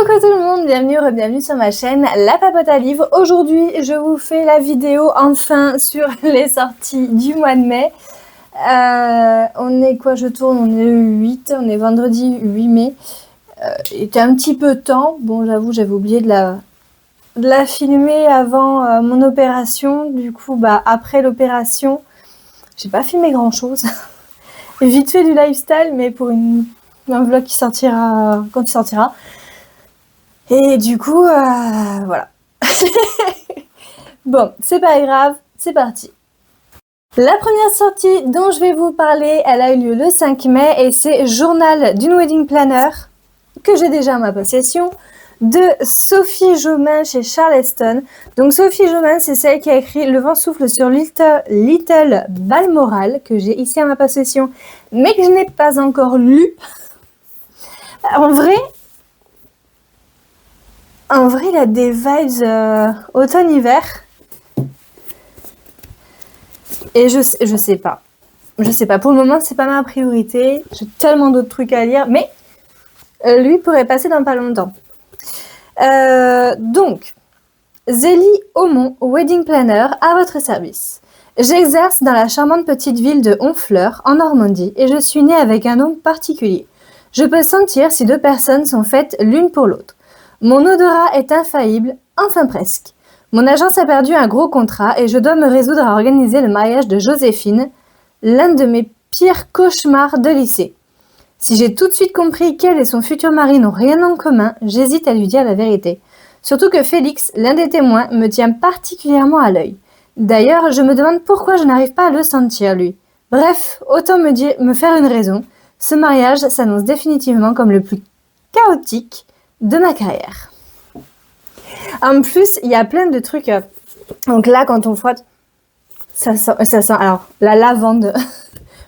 Coucou tout le monde, bienvenue sur ma chaîne La Papote à Livres. Aujourd'hui, je vous fais la vidéo enfin sur les sorties du mois de mai. On est quoi, je tourne, on est le 8, on est vendredi 8 mai. Il était un petit peu de temps, bon j'avoue j'avais oublié de la filmer avant mon opération. Du coup, après l'opération, j'ai pas filmé grand chose. Vite fait du lifestyle, mais pour un vlog qui sortira quand il sortira. Et du coup, voilà. Bon, c'est pas grave, c'est parti. La première sortie dont je vais vous parler, elle a eu lieu le 5 mai et c'est Journal d'une Wedding Planner, que j'ai déjà en ma possession, de Sophie Jomain chez Charleston. Donc Sophie Jomain, c'est celle qui a écrit Le vent souffle sur Little Balmoral, que j'ai ici en ma possession, mais que je n'ai pas encore lu. En vrai, il a des vibes automne-hiver. Et je sais pas. Je sais pas. Pour le moment, c'est pas ma priorité. J'ai tellement d'autres trucs à lire. Mais lui pourrait passer dans pas longtemps. Donc, Zélie Aumont, Wedding Planner, à votre service. J'exerce dans la charmante petite ville de Honfleur, en Normandie, et je suis née avec un nom particulier. Je peux sentir si deux personnes sont faites l'une pour l'autre. Mon odorat est infaillible, enfin presque. Mon agence a perdu un gros contrat et je dois me résoudre à organiser le mariage de Joséphine, l'un de mes pires cauchemars de lycée. Si j'ai tout de suite compris qu'elle et son futur mari n'ont rien en commun, j'hésite à lui dire la vérité. Surtout que Félix, l'un des témoins, me tient particulièrement à l'œil. D'ailleurs, je me demande pourquoi je n'arrive pas à le sentir, lui. Bref, autant me faire une raison. Ce mariage s'annonce définitivement comme le plus chaotique de ma carrière. En plus, il y a plein de trucs. Donc là, quand on frotte, ça sent alors la lavande.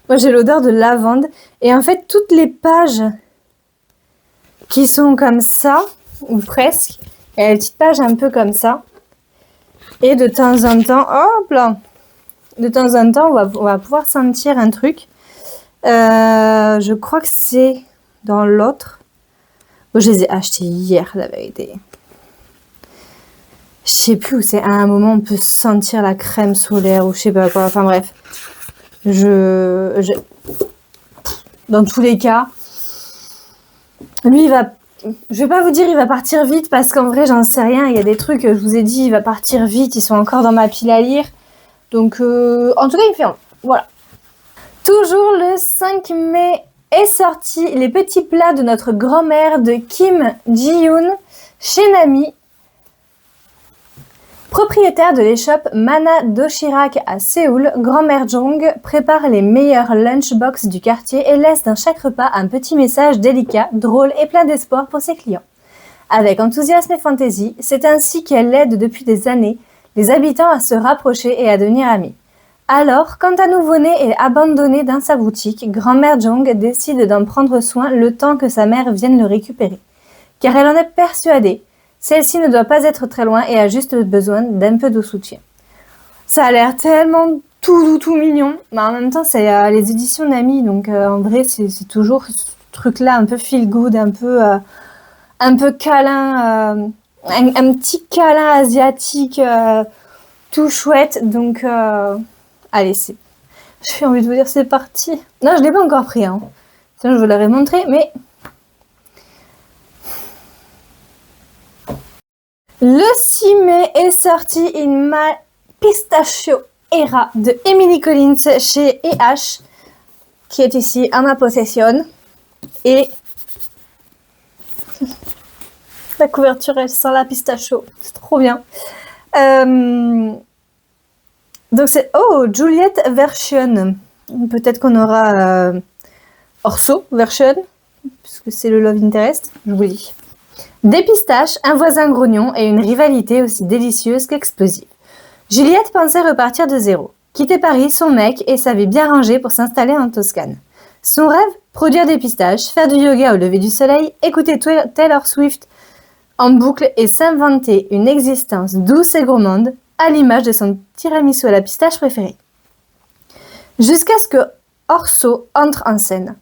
Moi, j'ai l'odeur de lavande. Et en fait, toutes les pages qui sont comme ça, ou presque, il y a des petites pages un peu comme ça. Et de temps en temps, hop là, de temps en temps, on va pouvoir sentir un truc. Je crois que c'est dans l'autre. Bon, je les ai achetés hier, la vérité. Je sais plus où c'est. À un moment, on peut sentir la crème solaire ou je sais pas quoi. Enfin bref. Dans tous les cas, lui, je vais pas vous dire il va partir vite parce qu'en vrai, j'en sais rien. Il y a des trucs, je vous ai dit, il va partir vite. Ils sont encore dans ma pile à lire. Donc, en tout cas, il fait un. Voilà. Toujours le 5 mai est sorti Les petits plats de notre grand-mère de Kim Ji-yoon chez Nami. Propriétaire de l'échoppe Mana Doshirak à Séoul, Grand-mère Jong prépare les meilleurs lunchbox du quartier et laisse dans chaque repas un petit message délicat, drôle et plein d'espoir pour ses clients. Avec enthousiasme et fantaisie, c'est ainsi qu'elle aide depuis des années les habitants à se rapprocher et à devenir amis. Alors, quand un nouveau-né est abandonné dans sa boutique, Grand-mère Jong décide d'en prendre soin le temps que sa mère vienne le récupérer. Car elle en est persuadée, celle-ci ne doit pas être très loin et a juste besoin d'un peu de soutien. Ça a l'air tellement tout doux, tout mignon. Mais en même temps, c'est les éditions Nami, donc en vrai, c'est toujours ce truc-là un peu feel good, un peu câlin, un petit câlin asiatique tout chouette. Donc, allez, j'ai envie de vous dire, c'est parti. Non, je ne l'ai pas encore pris, hein. Sinon, je vous l'aurais montré, mais... Le 6 mai est sorti In My Pistachio Era de Emily Collins chez E.H. qui est ici en ma possession. Et la couverture, elle sent la pistachio. C'est trop bien. Donc c'est... Oh, Juliette version. Peut-être qu'on aura Orso version, puisque c'est le Love Interest. Je vous dis. Des pistaches, un voisin grognon et une rivalité aussi délicieuse qu'explosive. Juliette pensait repartir de zéro, quitter Paris, son mec et sa vie bien rangée pour s'installer en Toscane. Son rêve, produire des pistaches, faire du yoga au lever du soleil, écouter Taylor Swift en boucle et s'inventer une existence douce et gourmande à l'image de son tiramisu à la pistache préféré. Jusqu'à ce que Orso entre en scène.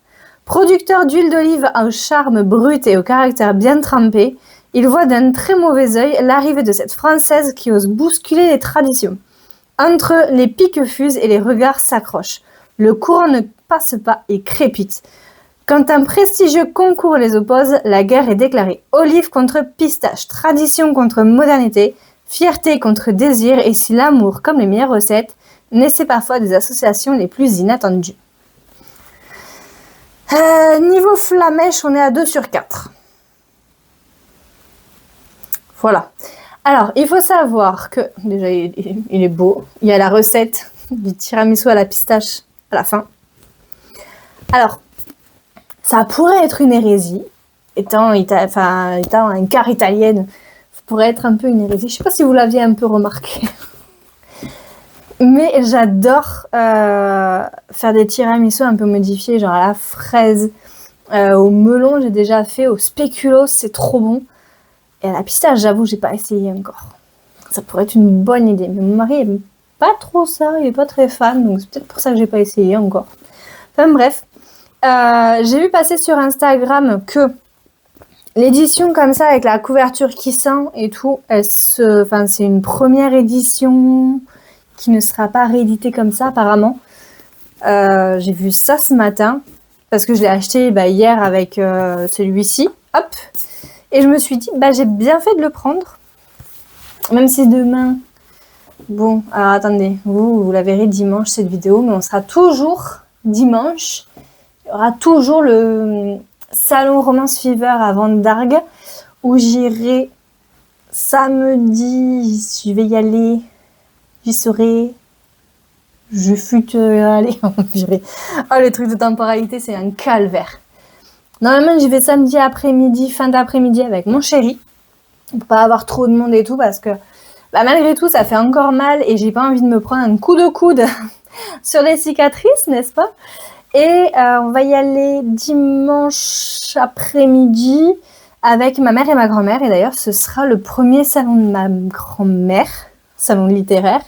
Producteur d'huile d'olive au charme brut et au caractère bien trempé, Il voit d'un très mauvais œil l'arrivée de cette Française qui ose bousculer les traditions. Entre les piques-fuses et les regards s'accrochent. Le courant ne passe pas et crépite. Quand un prestigieux concours les oppose, la guerre est déclarée. Olive contre pistache, tradition contre modernité, fierté contre désir, et si l'amour, comme les meilleures recettes, naissait parfois des associations les plus inattendues. Niveau flamèche, on est à 2 sur 4. Voilà. Alors, il faut savoir que, déjà, il est beau. Il y a la recette du tiramisu à la pistache à la fin. Alors, ça pourrait être une hérésie, étant un quart italienne, ça pourrait être un peu une hérésie. Je ne sais pas si vous l'aviez un peu remarqué. Mais j'adore faire des tiramisu un peu modifiés, genre à la fraise, au melon, j'ai déjà fait, au spéculoos, c'est trop bon. Et à la pistache, j'avoue, j'ai pas essayé encore. Ça pourrait être une bonne idée. Mais mon mari aime pas trop ça, il est pas très fan, donc c'est peut-être pour ça que j'ai pas essayé encore. Enfin bref. J'ai vu passer sur Instagram que l'édition comme ça, avec la couverture qui sent et tout, c'est une première édition qui ne sera pas rééditée comme ça apparemment. J'ai vu ça ce matin, parce que je l'ai acheté hier avec celui-ci. Hop. Et je me suis dit, j'ai bien fait de le prendre. Même si demain... Bon, alors attendez, vous la verrez dimanche cette vidéo, mais on sera toujours dimanche. Il y aura toujours le salon Romance Fever à Vente d'Argues où j'irai samedi. Je vais y aller. J'y serai. Je fut aller. Oh, les trucs de temporalité, c'est un calvaire. Normalement, j'y vais samedi après-midi, fin d'après-midi avec mon chéri. Pour pas avoir trop de monde et tout parce que malgré tout, ça fait encore mal et j'ai pas envie de me prendre un coup de coude sur les cicatrices, n'est-ce pas? Et on va y aller dimanche après-midi avec ma mère et ma grand-mère. Et d'ailleurs, ce sera le premier salon de ma grand-mère, salon littéraire.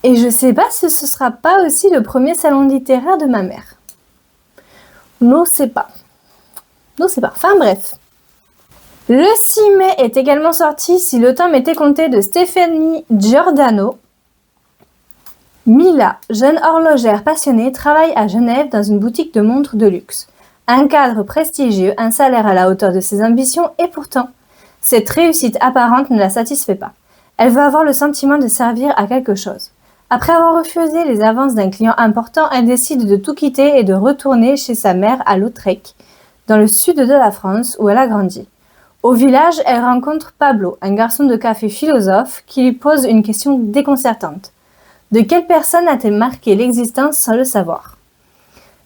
Et je sais pas si ce sera pas aussi le premier salon littéraire de ma mère. Non, c'est pas. Enfin bref. Le 6 mai est également sorti Si le temps m'était compté de Stéphanie Giordano. Mila, jeune horlogère passionnée, travaille à Genève dans une boutique de montres de luxe. Un cadre prestigieux, un salaire à la hauteur de ses ambitions et pourtant, cette réussite apparente ne la satisfait pas. Elle veut avoir le sentiment de servir à quelque chose. Après avoir refusé les avances d'un client important, elle décide de tout quitter et de retourner chez sa mère à Lautrec, dans le sud de la France où elle a grandi. Au village, elle rencontre Pablo, un garçon de café philosophe, qui lui pose une question déconcertante. De quelle personne a-t-elle marqué l'existence sans le savoir?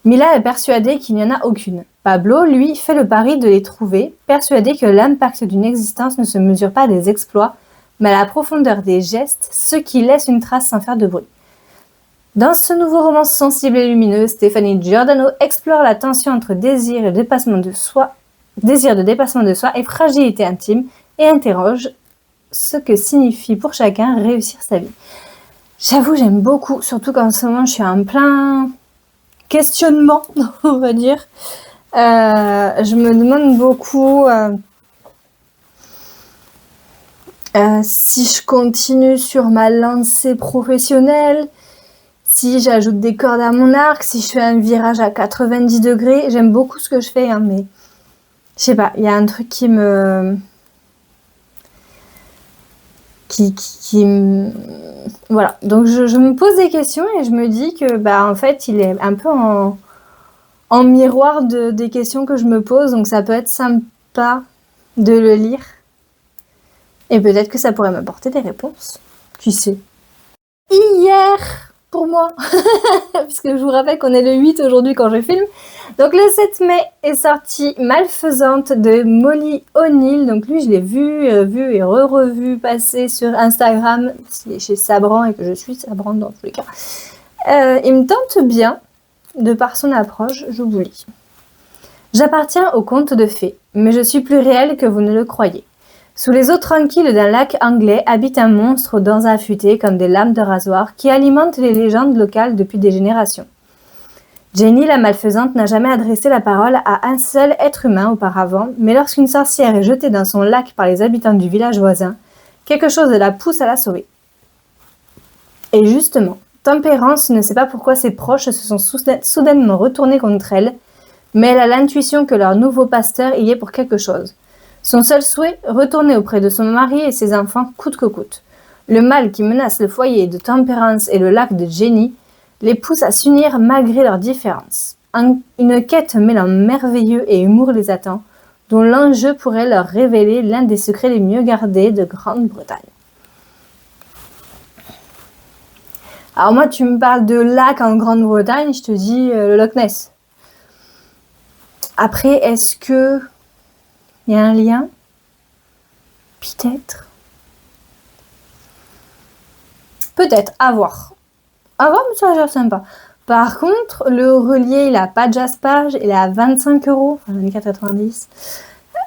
Mila est persuadée qu'il n'y en a aucune. Pablo, lui, fait le pari de les trouver, persuadé que l'impact d'une existence ne se mesure pas à des exploits, mais à la profondeur des gestes, ceux qui laissent une trace sans faire de bruit. Dans ce nouveau roman sensible et lumineux, Stéphanie Giordano explore la tension entre désir de dépassement de soi et fragilité intime et interroge ce que signifie pour chacun réussir sa vie. J'avoue, j'aime beaucoup, surtout qu'en ce moment, je suis en plein questionnement, on va dire. Je me demande beaucoup si je continue sur ma lancée professionnelle, si j'ajoute des cordes à mon arc, si je fais un virage à 90 degrés. J'aime beaucoup ce que je fais, mais je sais pas, il y a un truc qui me... Voilà, donc je me pose des questions et je me dis que en fait il est un peu en miroir des questions que je me pose, donc ça peut être sympa de le lire et peut-être que ça pourrait m'apporter des réponses, qui sait. Hier pour moi, puisque je vous rappelle qu'on est le 8 aujourd'hui quand je filme. Donc le 7 mai est sorti Malfaisante de Molly O'Neill. Donc lui, je l'ai vu et revu passer sur Instagram. S'il est chez Sabran et que je suis Sabran dans tous les cas. Il me tente bien, de par son approche, je vous lis. J'appartiens au conte de fées, mais je suis plus réelle que vous ne le croyez. Sous les eaux tranquilles d'un lac anglais habite un monstre aux dents affûtées comme des lames de rasoir qui alimente les légendes locales depuis des générations. Jenny, la malfaisante, n'a jamais adressé la parole à un seul être humain auparavant, mais lorsqu'une sorcière est jetée dans son lac par les habitants du village voisin, quelque chose la pousse à la sauver. Et justement, Tempérance ne sait pas pourquoi ses proches se sont soudainement retournés contre elle, mais elle a l'intuition que leur nouveau pasteur y est pour quelque chose. Son seul souhait, retourner auprès de son mari et ses enfants coûte que coûte. Le mal qui menace le foyer de Tempérance et le lac de Jenny les pousse à s'unir malgré leurs différences. Une quête mêlant merveilleux et humour les attend, dont l'enjeu pourrait leur révéler l'un des secrets les mieux gardés de Grande-Bretagne. Alors moi, tu me parles de lac en Grande-Bretagne, je te dis le Loch Ness. Après, est-ce que il y a un lien? Peut-être. Peut-être, à voir. À voir, mais ça a l'air sympa. Par contre, le relié, il a pas de jaspage, il est à 25 €, enfin 24,90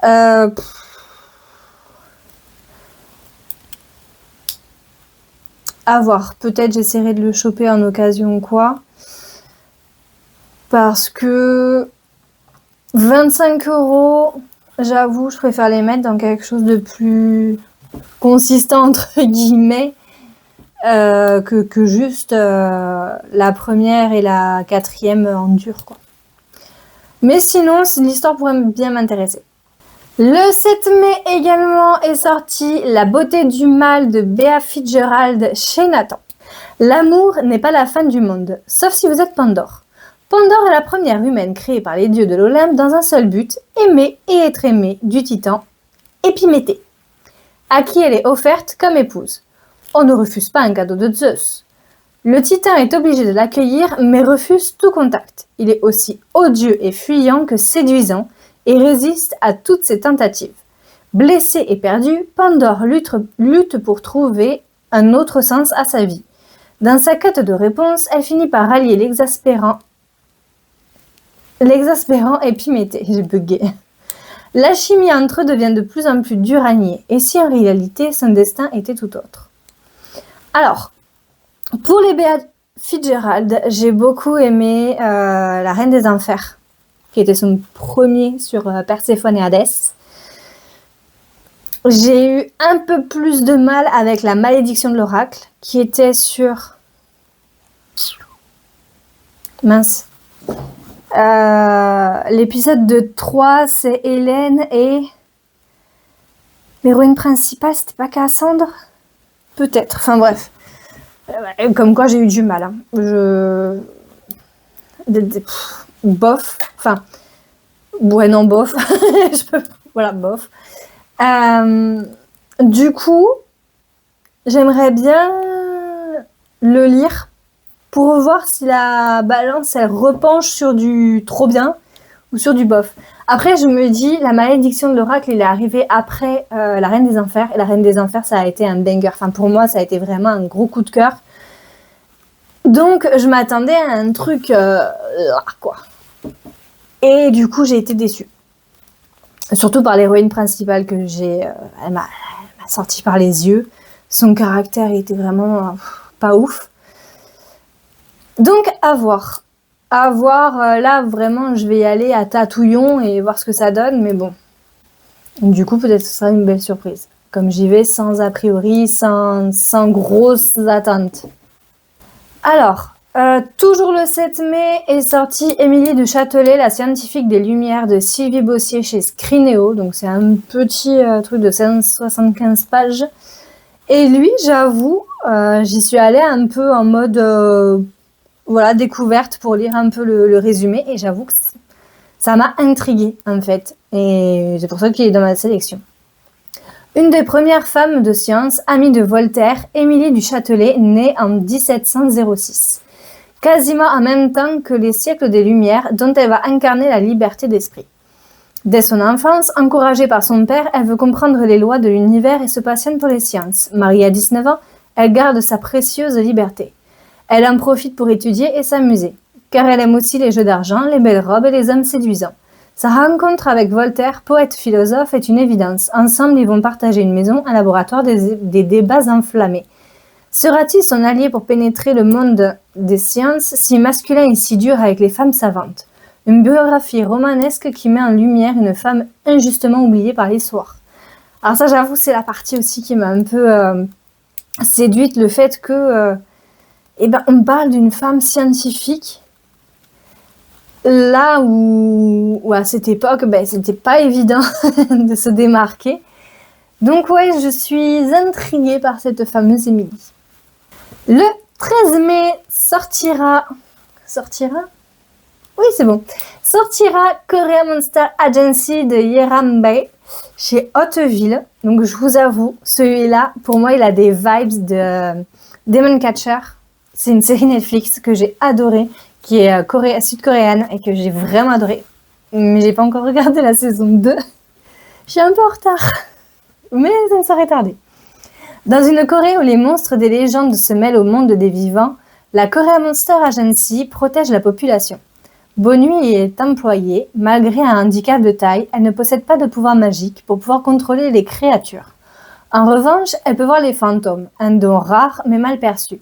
€. À voir. Peut-être j'essaierai de le choper en occasion ou quoi. Parce que 25 €, j'avoue, je préfère les mettre dans quelque chose de plus consistant, entre guillemets, que juste la première et la quatrième en dur, quoi. Mais sinon, l'histoire pourrait bien m'intéresser. Le 7 mai également est sorti La beauté du mal de Bea Fitzgerald chez Nathan. L'amour n'est pas la fin du monde, sauf si vous êtes Pandore. Pandore est la première humaine créée par les dieux de l'Olympe dans un seul but, aimer et être aimée du titan Épiméthée, à qui elle est offerte comme épouse. On ne refuse pas un cadeau de Zeus. Le titan est obligé de l'accueillir, mais refuse tout contact. Il est aussi odieux et fuyant que séduisant, et résiste à toutes ses tentatives. Blessée et perdue, Pandore lutte pour trouver un autre sens à sa vie. Dans sa quête de réponse, elle finit par rallier l'exaspérant Épiméthée. J'ai bugué. La chimie entre eux devient de plus en plus dure à nier, et si en réalité son destin était tout autre. Alors, pour les Bea Fitzgerald, j'ai beaucoup aimé La Reine des Enfers, qui était son premier sur Perséphone et Hadès. J'ai eu un peu plus de mal avec La Malédiction de l'Oracle, qui était sur... Mince. L'épisode de 3, c'est Hélène et... L'héroïne principale, c'était pas Cassandre? Peut-être, enfin bref. Comme quoi j'ai eu du mal. Bof. Enfin, ouais, non, bof. Voilà, bof. Du coup, j'aimerais bien le lire pour voir si la balance, elle repenche sur du trop bien ou sur du bof. Après, je me dis, La Malédiction de l'Oracle, il est arrivé après La Reine des Enfers. Et La Reine des Enfers, ça a été un banger. Enfin, pour moi, ça a été vraiment un gros coup de cœur. Donc, je m'attendais à un truc... quoi. Et du coup, j'ai été déçue. Surtout par l'héroïne principale que j'ai... elle m'a sorti par les yeux. Son caractère était vraiment pas ouf. Donc, à voir. À voir, là, vraiment, je vais y aller à tâtouillon et voir ce que ça donne. Mais bon, du coup, peut-être que ce sera une belle surprise. Comme j'y vais sans a priori, sans grosses attentes. Alors... toujours le 7 mai est sorti Émilie du Châtelet, la scientifique des Lumières de Sylvie Bossier chez Scrinéo. Donc c'est un petit truc de 175 pages. Et lui, j'avoue, j'y suis allée un peu en mode découverte pour lire un peu le résumé. Et j'avoue que ça m'a intriguée en fait. Et c'est pour ça qu'il est dans ma sélection. Une des premières femmes de science, amie de Voltaire, Émilie du Châtelet, née en 1706. Quasiment en même temps que les siècles des Lumières, dont elle va incarner la liberté d'esprit. Dès son enfance, encouragée par son père, elle veut comprendre les lois de l'univers et se passionne pour les sciences. Mariée à 19 ans, elle garde sa précieuse liberté. Elle en profite pour étudier et s'amuser, car elle aime aussi les jeux d'argent, les belles robes et les hommes séduisants. Sa rencontre avec Voltaire, poète philosophe, est une évidence. Ensemble, ils vont partager une maison, un laboratoire, des débats enflammés. Sera-t-il son allié pour pénétrer le monde des sciences, si masculin et si dur avec les femmes savantes. Une biographie romanesque qui met en lumière une femme injustement oubliée par l'histoire. Alors ça, j'avoue, c'est la partie aussi qui m'a un peu séduite, le fait que, on parle d'une femme scientifique, là où à cette époque, c'était pas évident de se démarquer. Donc ouais, je suis intriguée par cette fameuse Emily. Le 13 mai sortira... Oui, c'est bon. Sortira Korea Monster Agency de Yeram Bae chez Hauteville. Donc je vous avoue, celui-là, pour moi, il a des vibes de Demon Catcher. C'est une série Netflix que j'ai adorée, qui est sud-coréenne et que j'ai vraiment adorée. Mais j'ai pas encore regardé la saison 2. Je suis un peu en retard, mais ça ne saurait tarder. Dans une Corée où les monstres des légendes se mêlent au monde des vivants, la Korea Monster Agency protège la population. Bonui est employée. Malgré un handicap de taille, elle ne possède pas de pouvoir magique pour pouvoir contrôler les créatures. En revanche, elle peut voir les fantômes, un don rare mais mal perçu.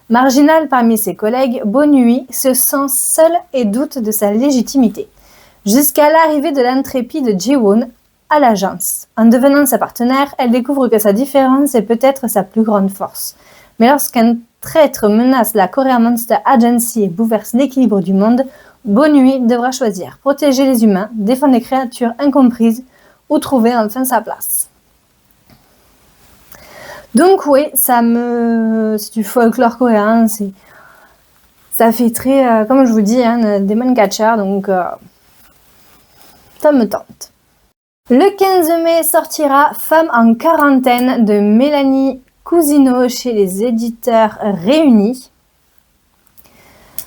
Marginale parmi ses collègues, Bonui se sent seule et doute de sa légitimité. Jusqu'à l'arrivée de l'intrépide Ji-woon à l'agence. En devenant sa partenaire, elle découvre que sa différence est peut-être sa plus grande force. Mais lorsqu'un traître menace la Korea Monster Agency et bouleverse l'équilibre du monde, Bonui devra choisir, protéger les humains, défendre les créatures incomprises ou trouver enfin sa place. Donc oui, c'est du folklore coréen, ça fait très, comme je vous dis, Demon Catcher, donc ça me tente. Le 15 mai sortira Femme en quarantaine de Mélanie Cousineau chez les éditeurs Réunis.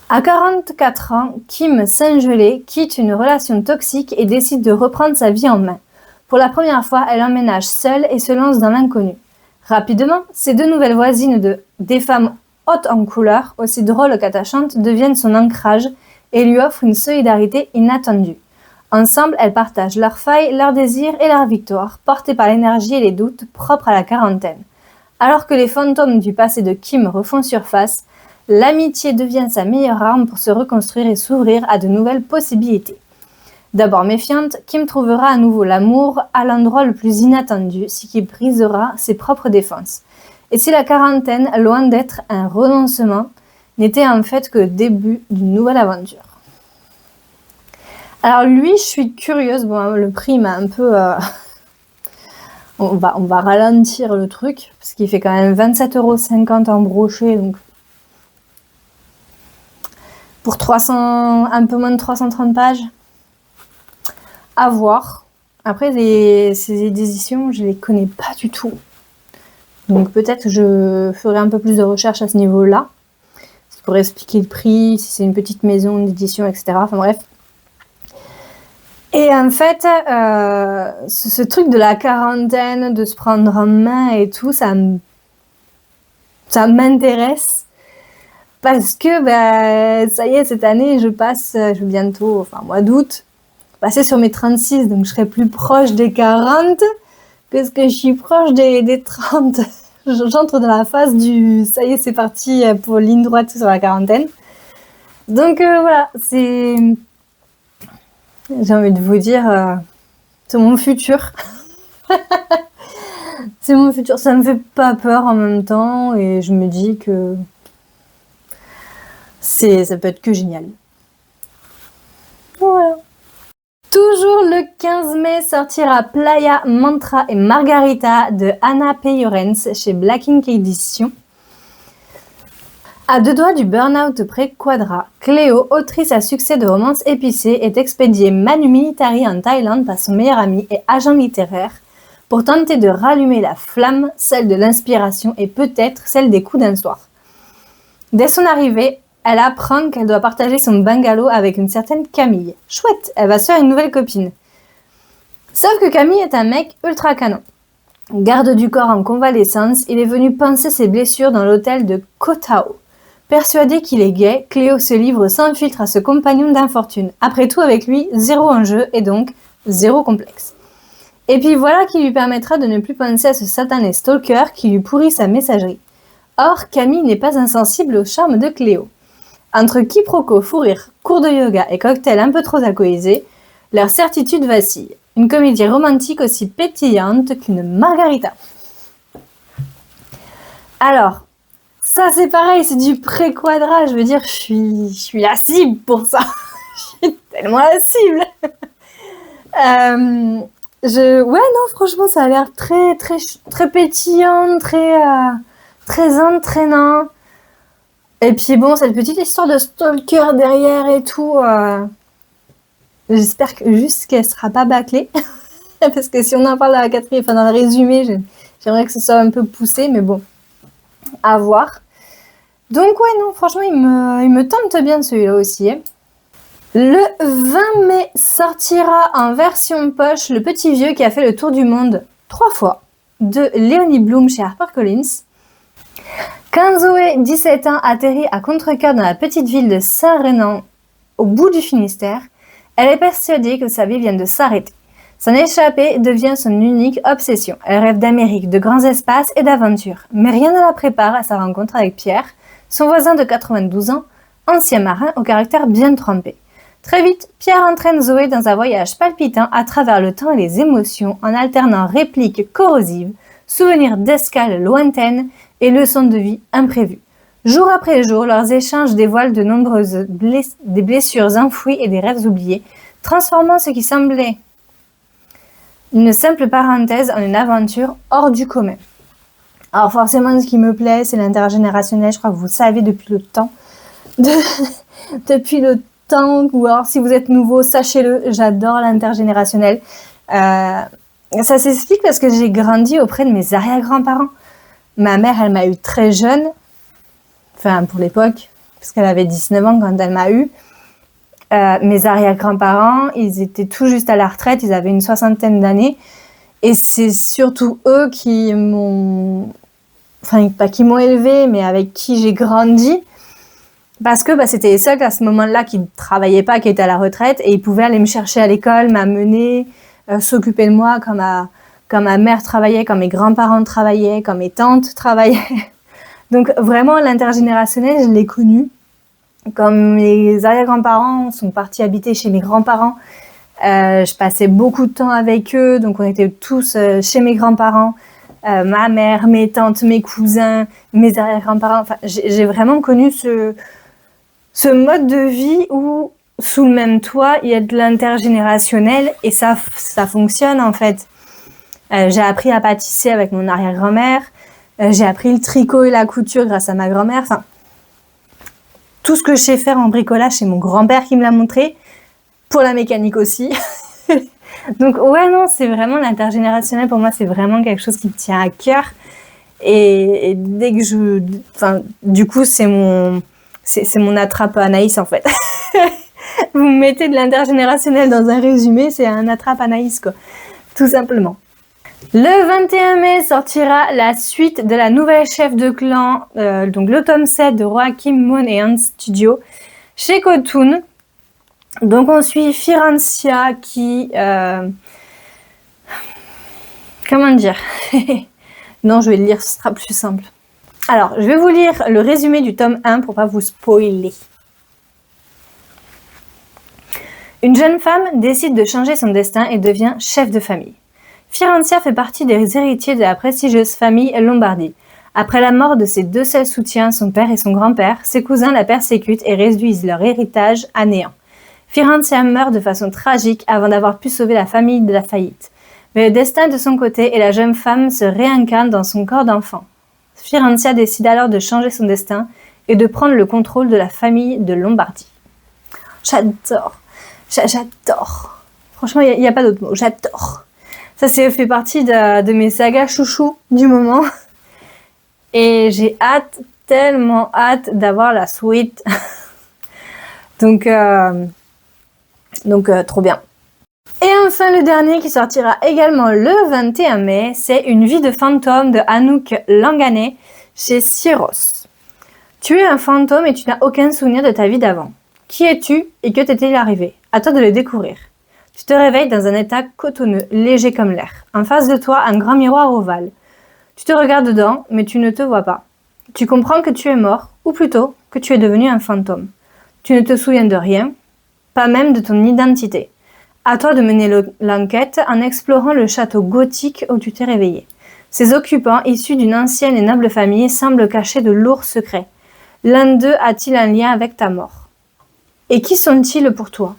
À 44 ans, Kim Saint-Gelais quitte une relation toxique et décide de reprendre sa vie en main. Pour la première fois, elle emménage seule et se lance dans l'inconnu. Rapidement, ses deux nouvelles voisines des femmes hautes en couleur, aussi drôles qu'attachantes, deviennent son ancrage et lui offrent une solidarité inattendue. Ensemble, elles partagent leurs failles, leurs désirs et leurs victoires, portées par l'énergie et les doutes propres à la quarantaine. Alors que les fantômes du passé de Kim refont surface, l'amitié devient sa meilleure arme pour se reconstruire et s'ouvrir à de nouvelles possibilités. D'abord méfiante, Kim trouvera à nouveau l'amour à l'endroit le plus inattendu, ce qui brisera ses propres défenses. Et si la quarantaine, loin d'être un renoncement, n'était en fait que le début d'une nouvelle aventure. Alors lui, je suis curieuse, bon, le prix m'a un peu... on va ralentir le truc, parce qu'il fait quand même 27,50 € en brochet, donc pour un peu moins de 330 pages. À voir. Après, ces éditions, je les connais pas du tout. Donc peut-être que je ferai un peu plus de recherche à ce niveau-là. Pour expliquer le prix, si c'est une petite maison d'édition, etc. Enfin bref. Et en fait, ce truc de la quarantaine, de se prendre en main et tout, ça m'intéresse. Parce que, ça y est, cette année, je vais bientôt, mois d'août, passer sur mes 36, donc je serai plus proche des 40 que ce que je suis proche des 30. J'entre dans la phase du ça y est, c'est parti pour ligne droite sur la quarantaine. Donc voilà, j'ai envie de vous dire, c'est mon futur. C'est mon futur, ça me fait pas peur en même temps et je me dis que ça peut être que génial. Voilà. Toujours le 15 mai sortira Playa, Mantra et Margarita de Anna P. Llorens chez Black Ink Edition. À deux doigts du burn-out pré-Quadra, Cléo, autrice à succès de romances épicées, est expédiée manu militari en Thaïlande par son meilleur ami et agent littéraire pour tenter de rallumer la flamme, celle de l'inspiration et peut-être celle des coups d'un soir. Dès son arrivée, elle apprend qu'elle doit partager son bungalow avec une certaine Camille. Chouette, elle va se faire une nouvelle copine. Sauf que Camille est un mec ultra canon. Garde du corps en convalescence, il est venu panser ses blessures dans l'hôtel de Koh Tao. Persuadée qu'il est gay, Cléo se livre sans filtre à ce compagnon d'infortune. Après tout, avec lui, zéro enjeu et donc zéro complexe. Et puis voilà qui lui permettra de ne plus penser à ce satané stalker qui lui pourrit sa messagerie. Or, Camille n'est pas insensible au charme de Cléo. Entre quiproquos, fou rire, cours de yoga et cocktails un peu trop alcoolisés, leur certitude vacille. Une comédie romantique aussi pétillante qu'une margarita. Alors, ça c'est pareil, c'est du pré-quadra. Je veux dire, je suis la cible pour ça. Je suis tellement la cible. Ouais, non, franchement, ça a l'air très, très, très pétillant, très entraînant. Et puis bon, cette petite histoire de stalker derrière et tout, j'espère juste qu'elle sera pas bâclée. Parce que si on en parle à la quatrième, enfin dans le résumé, j'aimerais que ce soit un peu poussé, mais bon, à voir. Donc ouais, non, franchement, il me tente bien celui-là aussi. Hein. Le 20 mai sortira en version poche Le Petit Vieux qui a fait le tour du monde 3 fois de Léonie Bloom chez HarperCollins. Quand Zoé, 17 ans, atterrit à contre-cœur dans la petite ville de Saint-Renan, au bout du Finistère, elle est persuadée que sa vie vient de s'arrêter. S'en échapper devient son unique obsession. Elle rêve d'Amérique, de grands espaces et d'aventures. Mais rien ne la prépare à sa rencontre avec Pierre, son voisin de 92 ans, ancien marin au caractère bien trempé. Très vite, Pierre entraîne Zoé dans un voyage palpitant à travers le temps et les émotions en alternant répliques corrosives, souvenirs d'escales lointaines et leçons de vie imprévues. Jour après jour, leurs échanges dévoilent de nombreuses des blessures enfouies et des rêves oubliés, transformant ce qui semblait une simple parenthèse en une aventure hors du commun. Alors forcément, ce qui me plaît, c'est l'intergénérationnel. Je crois que vous le savez depuis le temps. Depuis le temps, ou alors si vous êtes nouveau, sachez-le, j'adore l'intergénérationnel. Ça s'explique parce que j'ai grandi auprès de mes arrière-grands-parents. Ma mère, elle m'a eu très jeune, enfin pour l'époque, parce qu'elle avait 19 ans quand elle m'a eu. Mes arrière-grands-parents, ils étaient tout juste à la retraite, ils avaient une 60aine d'années. Et c'est surtout eux qui m'ont... Enfin, pas qui m'ont élevée, mais avec qui j'ai grandi. Parce que c'était les seuls à ce moment-là qui ne travaillaient pas, qui étaient à la retraite. Et ils pouvaient aller me chercher à l'école, m'amener, s'occuper de moi quand ma mère travaillait, quand mes grands-parents travaillaient, quand mes tantes travaillaient. Donc vraiment, l'intergénérationnel, je l'ai connu. Comme mes arrière-grands-parents sont partis habiter chez mes grands-parents, je passais beaucoup de temps avec eux, donc on était tous chez mes grands-parents, ma mère, mes tantes, mes cousins, mes arrière-grands-parents. Enfin, j'ai vraiment connu ce mode de vie où, sous le même toit, il y a de l'intergénérationnel et ça fonctionne en fait. J'ai appris à pâtisser avec mon arrière-grand-mère, j'ai appris le tricot et la couture grâce à ma grand-mère. Enfin, tout ce que je sais faire en bricolage, c'est mon grand-père qui me l'a montré. Pour la mécanique aussi. Donc ouais, non, c'est vraiment l'intergénérationnel. Pour moi, c'est vraiment quelque chose qui me tient à cœur. Et dès que du coup, c'est mon attrape Anaïs en fait. Vous me mettez de l'intergénérationnel dans un résumé, c'est un attrape Anaïs quoi. Tout simplement. Le 21 mai sortira la suite de la nouvelle chef de clan, donc le tome 7 de Joachim Monehan Studio, chez Cotoon. Donc on suit Firencia qui... comment dire? Non, je vais le lire, ce sera plus simple. Alors, je vais vous lire le résumé du tome 1 pour pas vous spoiler. Une jeune femme décide de changer son destin et devient chef de famille. Firencia fait partie des héritiers de la prestigieuse famille Lombardi. Après la mort de ses deux seuls soutiens, son père et son grand-père, ses cousins la persécutent et réduisent leur héritage à néant. Firencia meurt de façon tragique avant d'avoir pu sauver la famille de la faillite. Mais le destin de son côté et la jeune femme se réincarnent dans son corps d'enfant. Firencia décide alors de changer son destin et de prendre le contrôle de la famille de Lombardie. J'adore. J'adore. Franchement, il n'y a pas d'autre mot. J'adore. Ça, fait partie de mes sagas chouchous du moment. Et j'ai tellement hâte d'avoir la suite. Donc, trop bien. Et enfin, le dernier qui sortira également le 21 mai, c'est Une vie de fantôme de Anouk Langanet chez Syros. Tu es un fantôme et tu n'as aucun souvenir de ta vie d'avant. Qui es-tu et que t'est-il arrivé? À toi de le découvrir. Tu te réveilles dans un état cotonneux, léger comme l'air. En face de toi, un grand miroir ovale. Tu te regardes dedans, mais tu ne te vois pas. Tu comprends que tu es mort, ou plutôt que tu es devenu un fantôme. Tu ne te souviens de rien, pas même de ton identité. À toi de mener l'enquête en explorant le château gothique où tu t'es réveillé. Ses occupants, issus d'une ancienne et noble famille, semblent cacher de lourds secrets. L'un d'eux a-t-il un lien avec ta mort? Et qui sont-ils pour toi?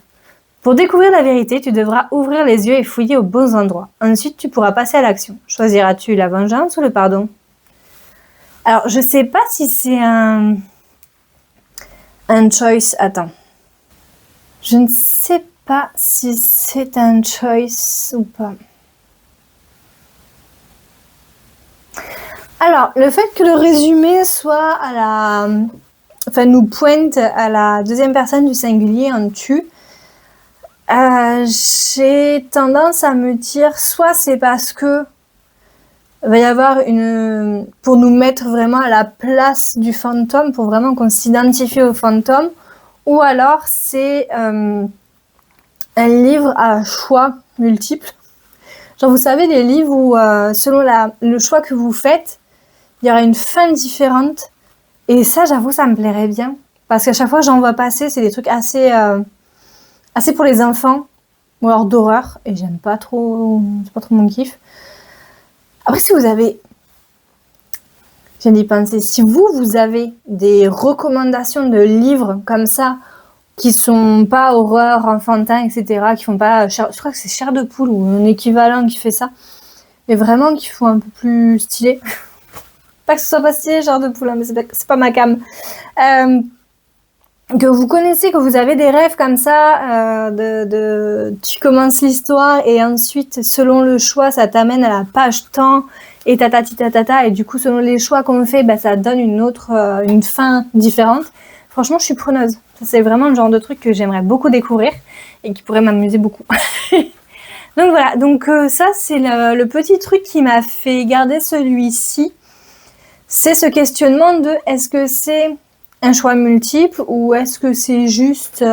Pour découvrir la vérité, tu devras ouvrir les yeux et fouiller aux bons endroits. Ensuite, tu pourras passer à l'action. Choisiras-tu la vengeance ou le pardon? Alors, je sais pas si c'est un choice. Attends. Je ne sais pas si c'est un choice ou pas. Alors, le fait que le résumé soit à la... Enfin, nous pointe à la deuxième personne du singulier en tu, j'ai tendance à me dire soit c'est parce que il va y avoir une... pour nous mettre vraiment à la place du fantôme, pour vraiment qu'on s'identifie au fantôme, ou alors c'est un livre à choix multiples. Genre, vous savez, les livres où, selon le choix que vous faites, il y aura une fin différente. Et ça, j'avoue, ça me plairait bien. Parce qu'à chaque fois que j'en vois passer, c'est des trucs assez pour les enfants, ou alors d'horreur. Et j'aime pas trop, c'est pas trop mon kiff. Après, si vous avez, je viens d'y penser, si vous avez des recommandations de livres comme ça, qui sont pas horreur, enfantin, etc., qui font pas, je crois que c'est Chair de poule ou un équivalent qui fait ça, mais vraiment qui font un peu plus stylé. Pas que ce soit pas stylé, Chair de poule, hein, mais c'est pas ma cam. Que vous connaissez, que vous avez des rêves comme ça, tu commences l'histoire et ensuite, selon le choix, ça t'amène à la page temps et tatata, et du coup, selon les choix qu'on fait, bah, ça donne une fin différente. Franchement, je suis preneuse. Ça, c'est vraiment le genre de truc que j'aimerais beaucoup découvrir et qui pourrait m'amuser beaucoup. Donc voilà, ça, c'est le petit truc qui m'a fait garder celui-ci. C'est ce questionnement de est-ce que c'est un choix multiple ou est-ce que c'est juste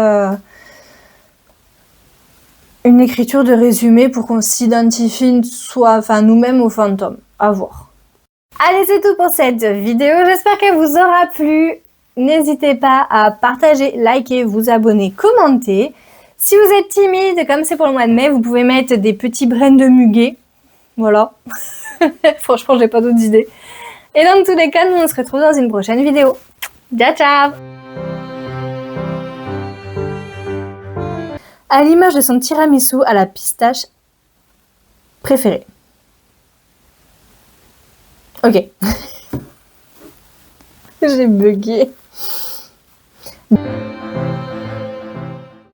une écriture de résumé pour qu'on s'identifie nous-mêmes au fantôme? À voir. Allez, c'est tout pour cette vidéo. J'espère qu'elle vous aura plu. N'hésitez pas à partager, liker, vous abonner, commenter. Si vous êtes timide, comme c'est pour le mois de mai, vous pouvez mettre des petits brins de muguet. Voilà. Franchement, j'ai pas d'autres idées. Et dans tous les cas, nous on se retrouve dans une prochaine vidéo. Ciao, ciao! À l'image de son tiramisu à la pistache préférée. Ok. J'ai bugué.